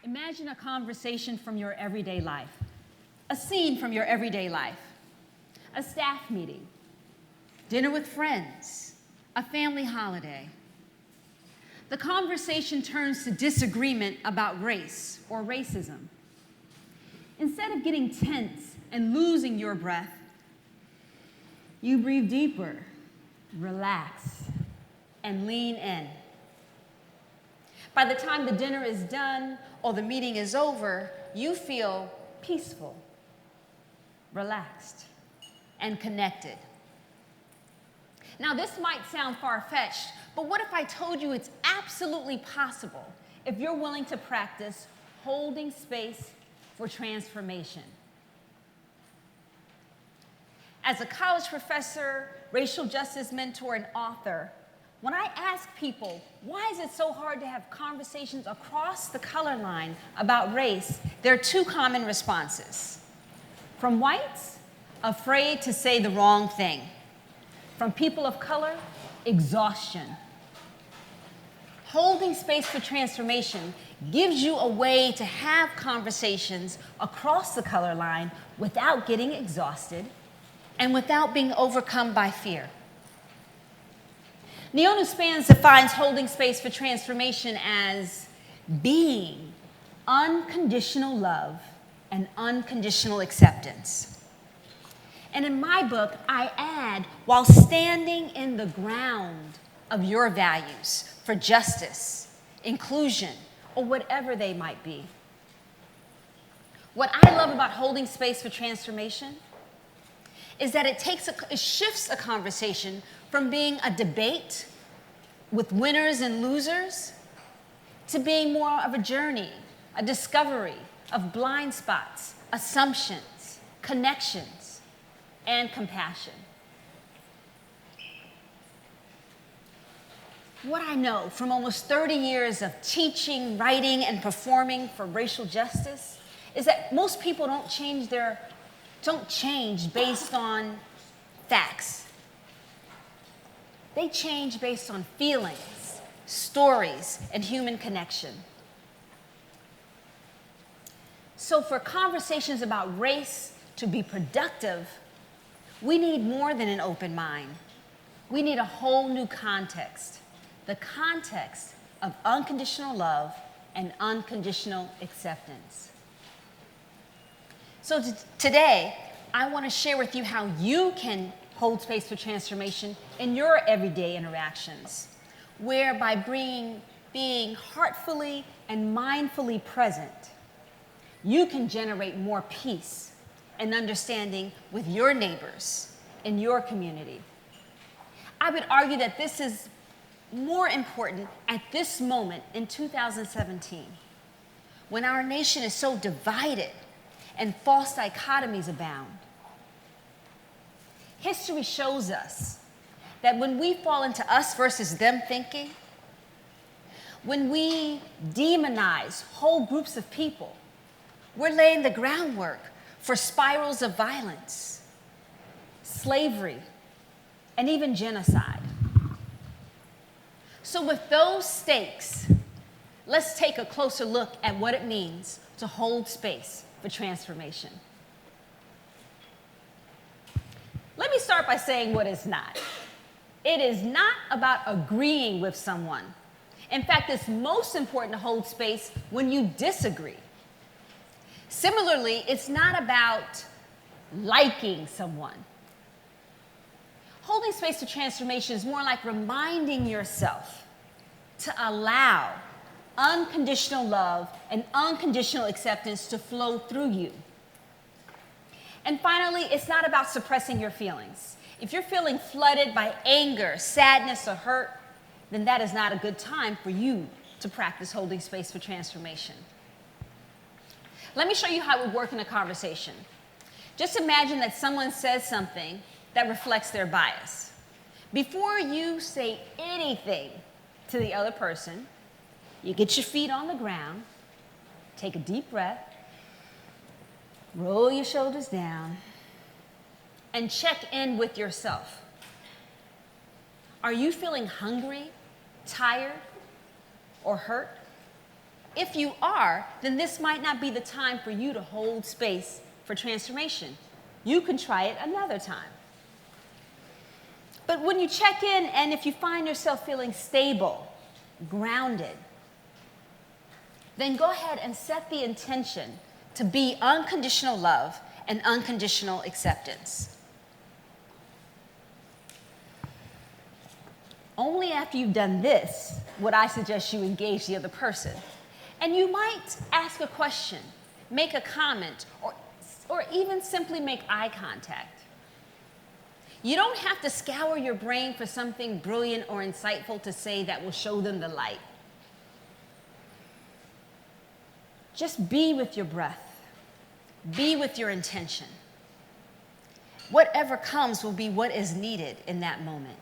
Imagine a conversation from your everyday life, a scene from your everyday life, a staff meeting, dinner with friends, a family holiday. The conversation turns to disagreement about race or racism. Instead of getting tense and losing your breath, you breathe deeper, relax, and lean in. By the time the dinner is done or the meeting is over, you feel peaceful, relaxed, and connected. Now, this might sound far-fetched, but what if I told you it's absolutely possible if you're willing to practice holding space for transformation? As a college professor, racial justice mentor, and author, when I ask people, why is it so hard to have conversations across the color line about race, there are two common responses. From whites, afraid to say the wrong thing. From people of color, exhaustion. Holding space for transformation gives you a way to have conversations across the color line without getting exhausted and without being overcome by fear. Neonu Spans defines holding space for transformation as being unconditional love and unconditional acceptance. And in my book, I add, while standing in the ground of your values for justice, inclusion, or whatever they might be. What I love about holding space for transformation is that it shifts a conversation from being a debate with winners and losers to being more of a journey, a discovery of blind spots, assumptions, connections, and compassion. What I know from almost 30 years of teaching, writing, and performing for racial justice is that most people don't change based on facts. They change based on feelings, stories, and human connection. So for conversations about race to be productive, we need more than an open mind. We need a whole new context, the context of unconditional love and unconditional acceptance. So today, I want to share with you how you can hold space for transformation in your everyday interactions, where by being heartfully and mindfully present, you can generate more peace and understanding with your neighbors in your community. I would argue that this is more important at this moment in 2017, when our nation is so divided and false dichotomies abound. History shows us that when we fall into us versus them thinking, when we demonize whole groups of people, we're laying the groundwork for spirals of violence, slavery, and even genocide. So with those stakes, let's take a closer look at what it means to hold space for transformation. Let me start by saying what it's not. It is not about agreeing with someone. In fact, it's most important to hold space when you disagree. Similarly, it's not about liking someone. Holding space for transformation is more like reminding yourself to allow unconditional love and unconditional acceptance to flow through you. And finally, it's not about suppressing your feelings. If you're feeling flooded by anger, sadness, or hurt, then that is not a good time for you to practice holding space for transformation. Let me show you how it would work in a conversation. Just imagine that someone says something that reflects their bias. Before you say anything to the other person, you get your feet on the ground, take a deep breath, roll your shoulders down, and check in with yourself. Are you feeling hungry, tired, or hurt? if you are, then this might not be the time for you to hold space for transformation. You can try it another time. But when you check in and if you find yourself feeling stable, grounded, then go ahead and set the intention to be unconditional love and unconditional acceptance. Only after you've done this would I suggest you engage the other person. And you might ask a question, make a comment, or even simply make eye contact. You don't have to scour your brain for something brilliant or insightful to say that will show them the light. Just be with your breath. Be with your intention. Whatever comes will be what is needed in that moment.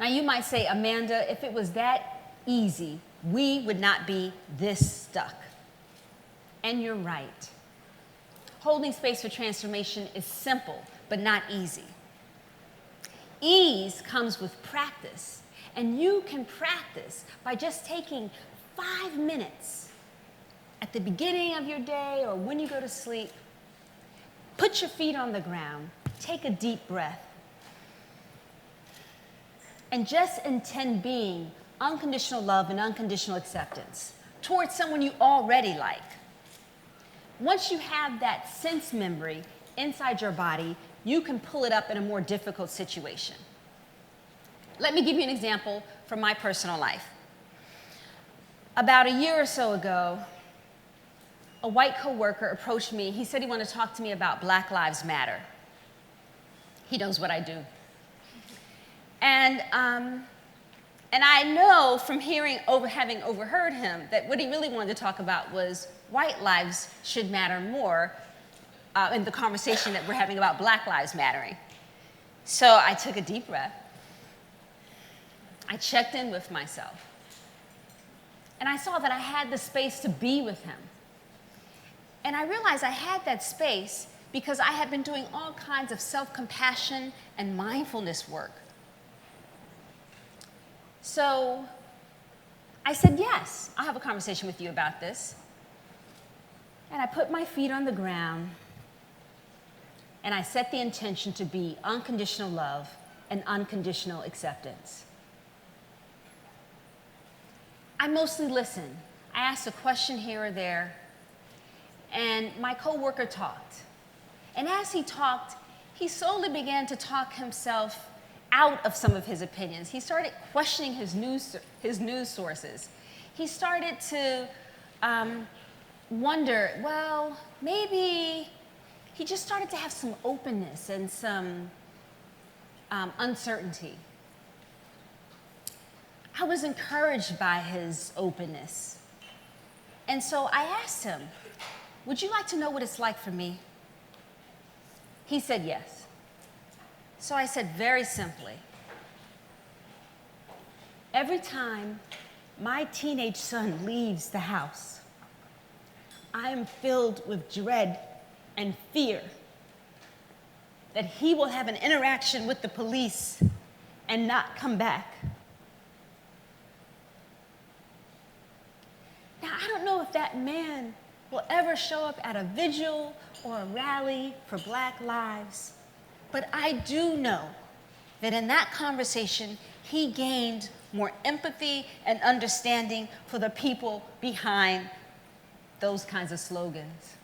Now you might say, Amanda, if it was that easy, we would not be this stuck. And you're right. Holding space for transformation is simple, but not easy. Ease comes with practice, and you can practice by just taking 5 minutes at the beginning of your day or when you go to sleep. Put your feet on the ground, take a deep breath, and just intend being unconditional love and unconditional acceptance towards someone you already like. Once you have that sense memory inside your body, you can pull it up in a more difficult situation. Let me give you an example from my personal life. About a year or so ago, a white coworker approached me. He said he wanted to talk to me about Black Lives Matter. He knows what I do. And I know from having overheard him that what he really wanted to talk about was white lives should matter more in the conversation that we're having about Black lives mattering. So I took a deep breath. I checked in with myself. And I saw that I had the space to be with him. And I realized I had that space because I had been doing all kinds of self-compassion and mindfulness work. So I said, yes, I'll have a conversation with you about this. And I put my feet on the ground, and I set the intention to be unconditional love and unconditional acceptance. I mostly listened. I asked a question here or there, and my coworker talked. And as he talked, he slowly began to talk himself out of some of his opinions. He started questioning his news sources. He started to wonder, well, maybe he just started to have some openness and some uncertainty. I was encouraged by his openness. And so I asked him, would you like to know what it's like for me? He said yes. So I said very simply, every time my teenage son leaves the house, I am filled with dread and fear that he will have an interaction with the police and not come back. Now, I don't know if that man will ever show up at a vigil or a rally for Black lives, but I do know that in that conversation, he gained more empathy and understanding for the people behind those kinds of slogans.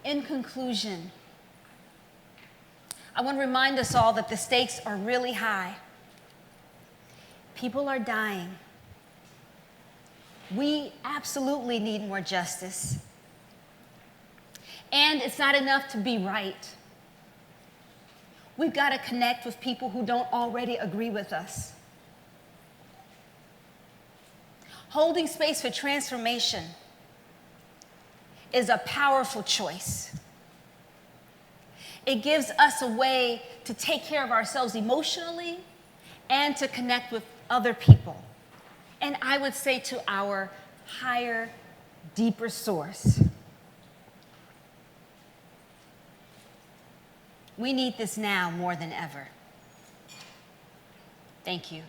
In conclusion, I want to remind us all that the stakes are really high. People are dying. We absolutely need more justice. And it's not enough to be right. We've got to connect with people who don't already agree with us. Holding space for transformation is a powerful choice. It gives us a way to take care of ourselves emotionally and to connect with other people. And I would say to our higher, deeper source. We need this now more than ever. Thank you.